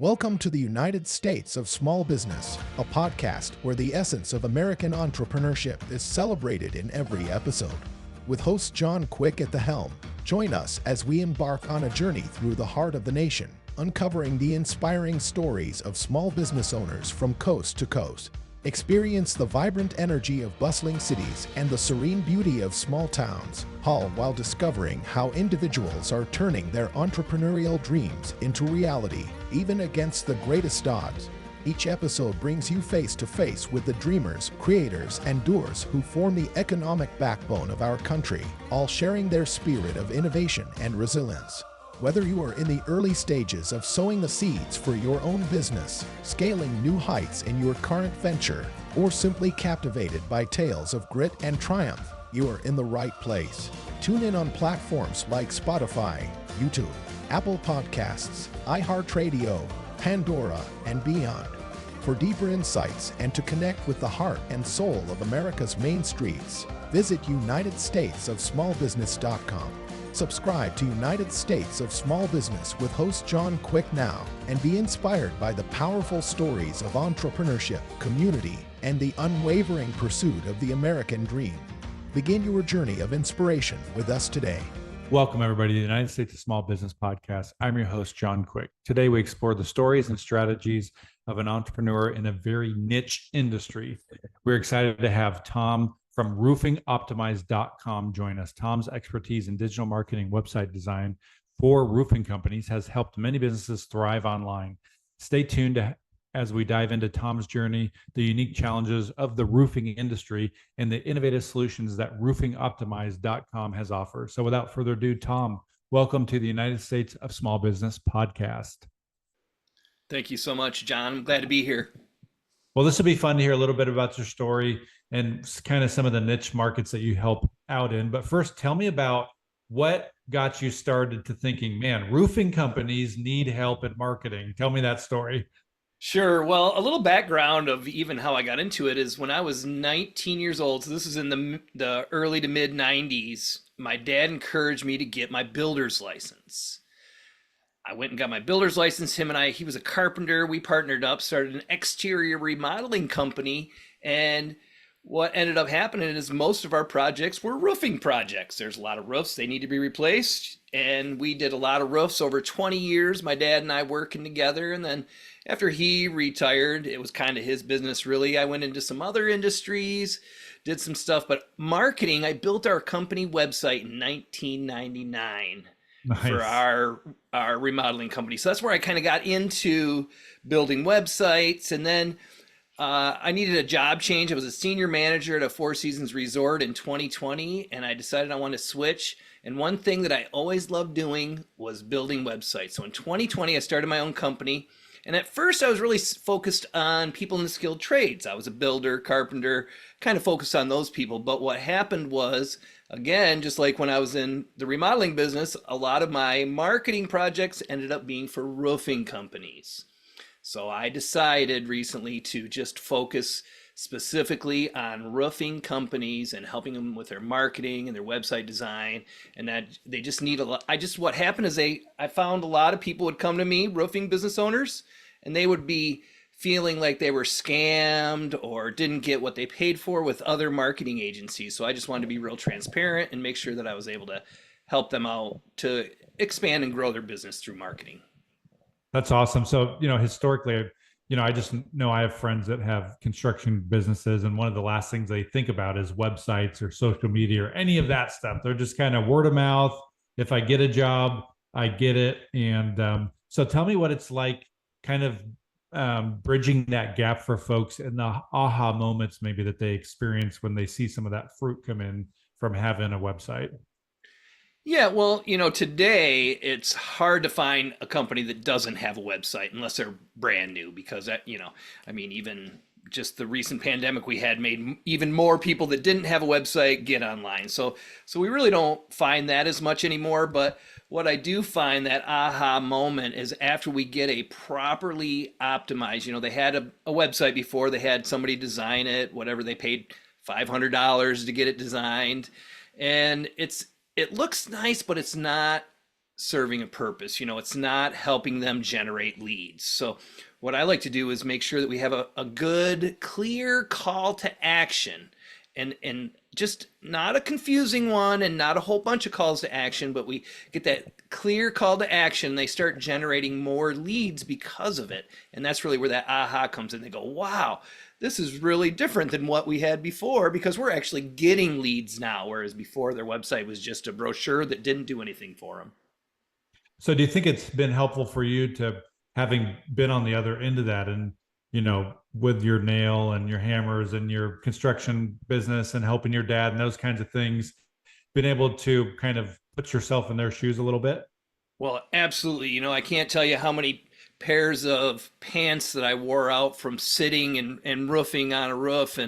Welcome to the United States of Small Business, a podcast where the essence of American entrepreneurship is celebrated in every episode. With host John Quick at the helm, join us as we embark on a journey through the heart of the nation, uncovering the inspiring stories of small business owners from coast to coast. Experience the vibrant energy of bustling cities and the serene beauty of small towns, all while discovering how individuals are turning their entrepreneurial dreams into reality, even against the greatest odds. Each episode brings you face to face with the dreamers, creators, and doers who form the economic backbone of our country, all sharing their spirit of innovation and resilience. Whether you are in the early stages of sowing the seeds for your own business, scaling new heights in your current venture, or simply captivated by tales of grit and triumph, you are in the right place. Tune in on platforms like Spotify, YouTube, Apple Podcasts, iHeartRadio, Pandora, and beyond. For deeper insights and to connect with the heart and soul of America's main streets, visit UnitedStatesOfSmallBusiness.com. Subscribe to United States of Small Business with host John Quick now and be inspired by the powerful stories of entrepreneurship, community, and the unwavering pursuit of the American dream. Begin your journey of inspiration with us today. Welcome, everybody, to the United States of Small Business Podcast. I'm your host, John Quick. Today, we explore the stories and strategies of an entrepreneur in a very niche industry. We're excited to have Tom from roofingoptimize.com join us. Tom's expertise in digital marketing website design for roofing companies has helped many businesses thrive online. Stay tuned as we dive into Tom's journey, the unique challenges of the roofing industry, and the innovative solutions that roofingoptimize.com has offered. So without further ado, Tom, welcome to the United States of Small Business Podcast. Thank you so much, John. I'm glad to be here. Well, this will be fun to hear a little bit about your story and kind of some of the niche markets that you help out in. But first, tell me about what got you started to thinking, man, roofing companies need help in marketing. Tell me that story. Sure. Well, a little background of even how I got into it is when I was 19 years old, so this is in the early to mid 90s, my dad encouraged me to get my builder's license. I went and got my builder's license. He was a carpenter. We partnered up, started an exterior remodeling company, and what ended up happening is most of our projects were roofing projects. There's a lot of roofs, they need to be replaced. And we did a lot of roofs over 20 years, my dad and I working together. And then after he retired, it was kind of his business, really. I went into some other industries, did some stuff, but marketing, I built our company website in 1999. Nice. For our remodeling company. So that's where I kind of got into building websites. And then I needed a job change. I was a senior manager at a Four Seasons resort in 2020, and I decided I wanted to switch. And one thing that I always loved doing was building websites. So in 2020, I started my own company. And at first, I was really focused on people in the skilled trades. I was a builder, carpenter, kind of focused on those people. But what happened was, again, just like when I was in the remodeling business, a lot of my marketing projects ended up being for roofing companies. So I decided recently to just focus specifically on roofing companies and helping them with their marketing and their website design. And that they just need a lot. What happened is I found a lot of people would come to me, roofing business owners, and they would be feeling like they were scammed or didn't get what they paid for with other marketing agencies. So I just wanted to be real transparent and make sure that I was able to help them out to expand and grow their business through marketing. That's awesome. So, historically, I just know I have friends that have construction businesses, and one of the last things they think about is websites or social media or any of that stuff. They're just kind of word of mouth. If I get a job, I get it. And so tell me what it's like kind of bridging that gap for folks and the aha moments maybe that they experience when they see some of that fruit come in from having a website. Yeah, well, today it's hard to find a company that doesn't have a website unless they're brand new because even just the recent pandemic we had made even more people that didn't have a website get online. So we really don't find that as much anymore. But what I do find that aha moment is after we get a properly optimized, they had a website before, they had somebody design it, whatever, they paid $500 to get it designed. And it looks nice, but it's not serving a purpose. It's not helping them generate leads. So what I like to do is make sure that we have a good, clear call to action, and just not a confusing one and not a whole bunch of calls to action, but we get that clear call to action. They start generating more leads because of it. And that's really where that aha comes in. They go, wow, this is really different than what we had before, because we're actually getting leads now, whereas before their website was just a brochure that didn't do anything for them. So do you think it's been helpful for you to, having been on the other end of that, and with your nail and your hammers and your construction business and helping your dad and those kinds of things, been able to kind of put yourself in their shoes a little bit? Well, absolutely. I can't tell you how many pairs of pants that I wore out from sitting and roofing on a roof,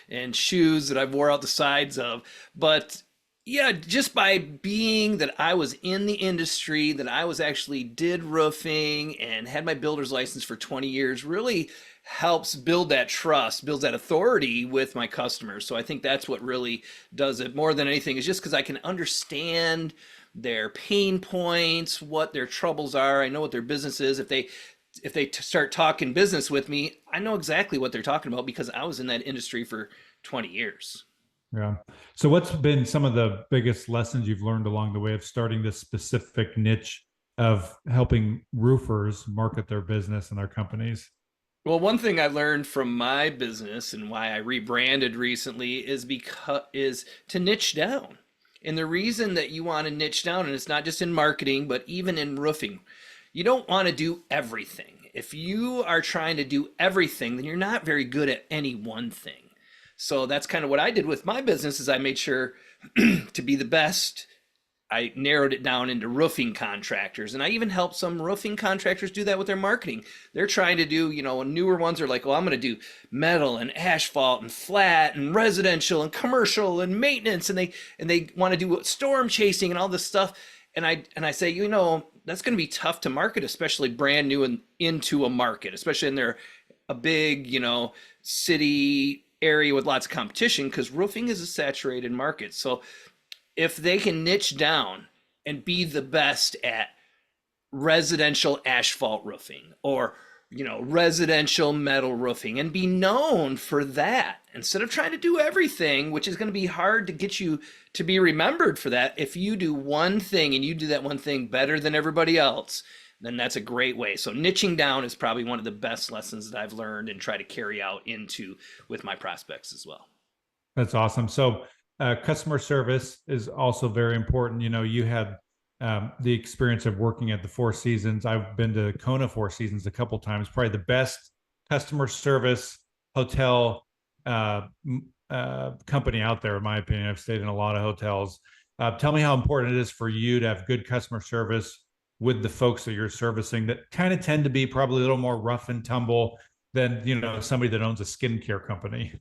and shoes that I've wore out the sides of. But yeah, just by being that I was in the industry, that I was actually did roofing and had my builder's license for 20 years, really helps build that trust, builds that authority with my customers. So I think that's what really does it more than anything, is just because I can understand their pain points, what their troubles are. I know what their business is. If they start talking business with me, I know exactly what they're talking about because I was in that industry for 20 years. Yeah. So what's been some of the biggest lessons you've learned along the way of starting this specific niche of helping roofers market their business and their companies? Well, one thing I learned from my business and why I rebranded recently is to niche down. And the reason that you want to niche down, and it's not just in marketing, but even in roofing, you don't want to do everything. If you are trying to do everything, then you're not very good at any one thing. So that's kind of what I did with my business, is I made sure to be the best. I narrowed it down into roofing contractors, and I even helped some roofing contractors do that with their marketing. They're trying to do, newer ones are like, well, I'm going to do metal and asphalt and flat and residential and commercial and maintenance, and they want to do storm chasing and all this stuff. And I say, that's going to be tough to market, especially brand new into a market, especially in a big, city area with lots of competition, because roofing is a saturated market. So if they can niche down and be the best at residential asphalt roofing or, residential metal roofing, and be known for that instead of trying to do everything, which is going to be hard to get you to be remembered for that. If you do one thing and you do that one thing better than everybody else, then that's a great way. So niching down is probably one of the best lessons that I've learned and try to carry out with my prospects as well. That's awesome. So customer service is also very important. You had the experience of working at the Four Seasons. I've been to Kona Four Seasons a couple times. Probably the best customer service hotel company out there, in my opinion. I've stayed in a lot of hotels. Tell me how important it is for you to have good customer service with the folks that you're servicing that kind of tend to be probably a little more rough and tumble than somebody that owns a skincare company.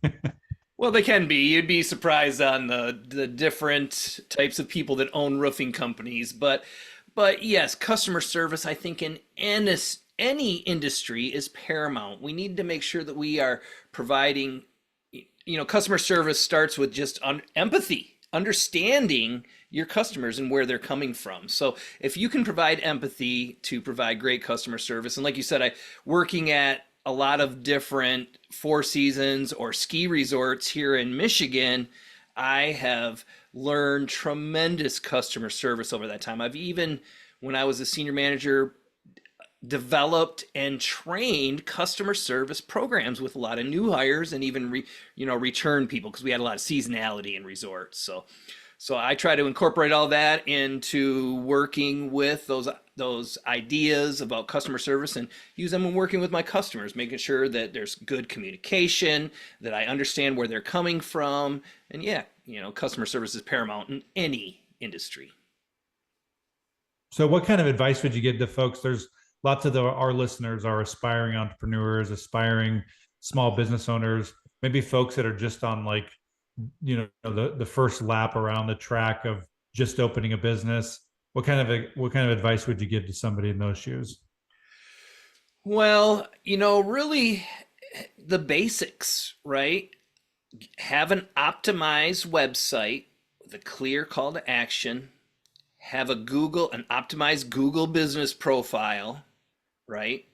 Well, they can be. You'd be surprised on the different types of people that own roofing companies. But yes, customer service, I think in any industry, is paramount. We need to make sure that we are providing, customer service starts with just empathy, understanding your customers and where they're coming from. So if you can provide empathy to provide great customer service, and like you said, working at a lot of different Four Seasons or ski resorts here in Michigan, I have learned tremendous customer service over that time. I've even, when I was a senior manager, developed and trained customer service programs with a lot of new hires and even return people, because we had a lot of seasonality in resorts. So I try to incorporate all that into working with those ideas about customer service and use them when working with my customers, making sure that there's good communication, that I understand where they're coming from. And yeah, customer service is paramount in any industry. So what kind of advice would you give to folks? There's lots of our listeners are aspiring entrepreneurs, aspiring small business owners, maybe folks that are just on the first lap around the track of just opening a business. What kind of advice would you give to somebody in those shoes? Well, really the basics, right? Have an optimized website with a clear call to action. have an optimized Google business profile, right?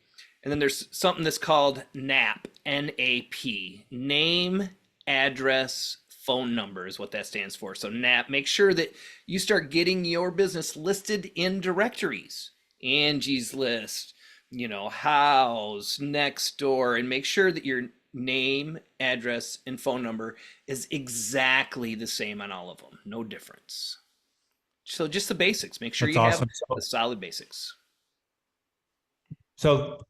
And then there's something that's called NAP, N-A-P, name, address, phone number is what that stands for. So NAP, make sure that you start getting your business listed in directories, Angie's List, Houzz, Nextdoor, and make sure that your name, address, and phone number is exactly the same on all of them. No difference. So just the basics. Make sure That's you awesome. have the solid basics. So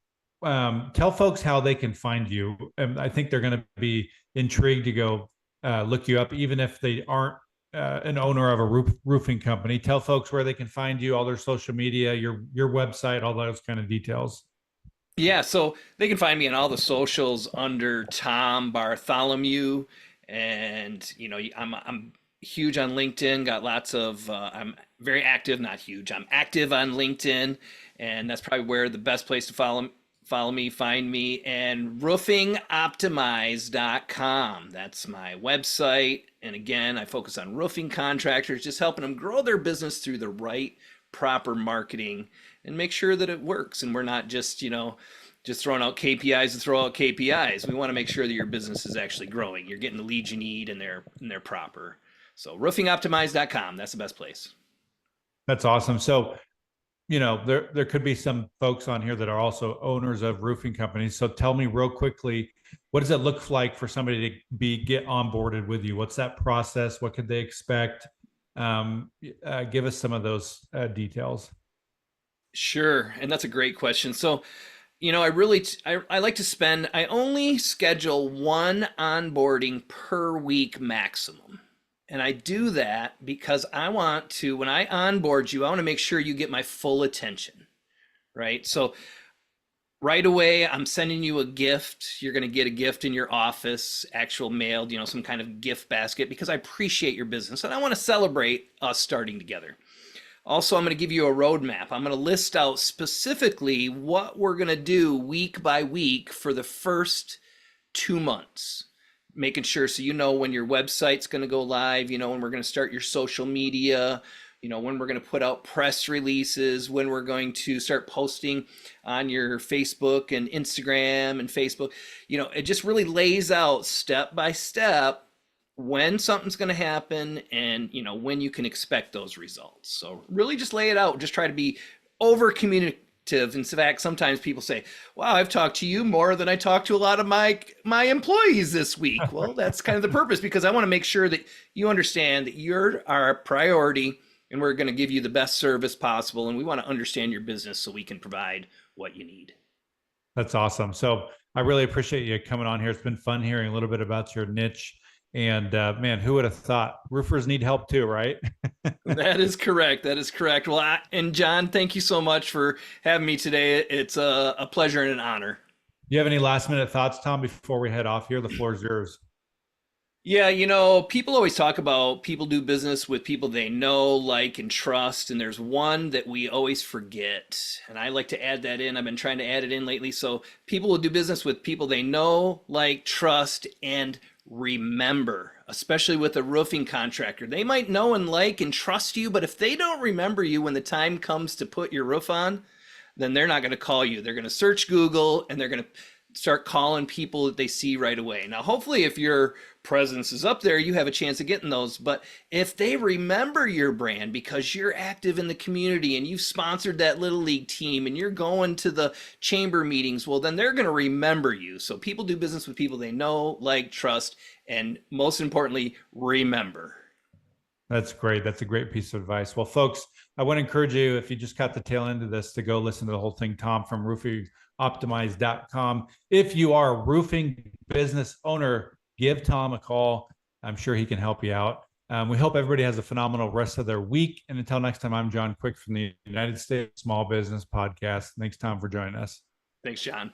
tell folks how they can find you. I think they're going to be intrigued to go look you up, even if they aren't an owner of a roofing company. Tell folks where they can find you, all their social media, your website, all those kind of details. Yeah, so they can find me on all the socials under Tom Bartholomew, and I'm huge on LinkedIn. Got lots of I'm very active, not huge. I'm active on LinkedIn, and that's probably where the best place to follow me, find me. And roofingoptimize.com. That's my website. And again, I focus on roofing contractors, just helping them grow their business through the right, proper marketing and make sure that it works. And we're not just throwing out KPIs to throw out KPIs. We want to make sure that your business is actually growing. You're getting the leads you need, and they're proper. So roofingoptimize.com, that's the best place. That's awesome. So, there could be some folks on here that are also owners of roofing companies. So tell me real quickly, what does it look like for somebody to get onboarded with you? What's that process? What could they expect? Give us some of those details. Sure. And that's a great question. So, I like to I only schedule one onboarding per week maximum. And I do that because when I onboard you, I want to make sure you get my full attention, right? So right away, I'm sending you a gift. You're going to get a gift in your office, actual mailed, some kind of gift basket, because I appreciate your business and I want to celebrate us starting together. Also, I'm going to give you a roadmap. I'm going to list out specifically what we're going to do week by week for the first 2 months, making sure so when your website's going to go live, when we're going to start your social media, when we're going to put out press releases, when we're going to start posting on your Facebook and Instagram and Facebook. It just really lays out step by step when something's going to happen and when you can expect those results. So really just lay it out. Just try to be over communicative. In fact, sometimes people say, wow, I've talked to you more than I talked to a lot of my employees this week. Well, that's kind of the purpose, because I want to make sure that you understand that you're our priority and we're going to give you the best service possible, and we want to understand your business so we can provide what you need. That's awesome. So I really appreciate you coming on here. It's been fun hearing a little bit about your niche. And man, who would have thought roofers need help too, right? That is correct. Well, and John, thank you so much for having me today. It's a pleasure and an honor. Do you have any last minute thoughts, Tom, before we head off here? The floor is yours. Yeah, people always talk about people do business with people they know, like, and trust. And there's one that we always forget. And I like to add that in. I've been trying to add it in lately. So people will do business with people they know, like, trust, and remember, especially with a roofing contractor. They might know and like and trust you, but if they don't remember you when the time comes to put your roof on, then they're not going to call you. They're going to search Google and they're going to start calling people that they see right away. Now, hopefully, if your presence is up there, you have a chance of getting those. But if they remember your brand because you're active in the community and you've sponsored that little league team and you're going to the chamber meetings, well, then they're going to remember you. So people do business with people they know, like, trust, and most importantly, remember. That's great. That's a great piece of advice. Well, folks, I want to encourage you, if you just caught the tail end of this, to go listen to the whole thing. Tom from roofingoptimize.com. If you are a roofing business owner, give Tom a call. I'm sure he can help you out. We hope everybody has a phenomenal rest of their week. And until next time, I'm John Quick from the United States Small Business Podcast. Thanks, Tom, for joining us. Thanks, John.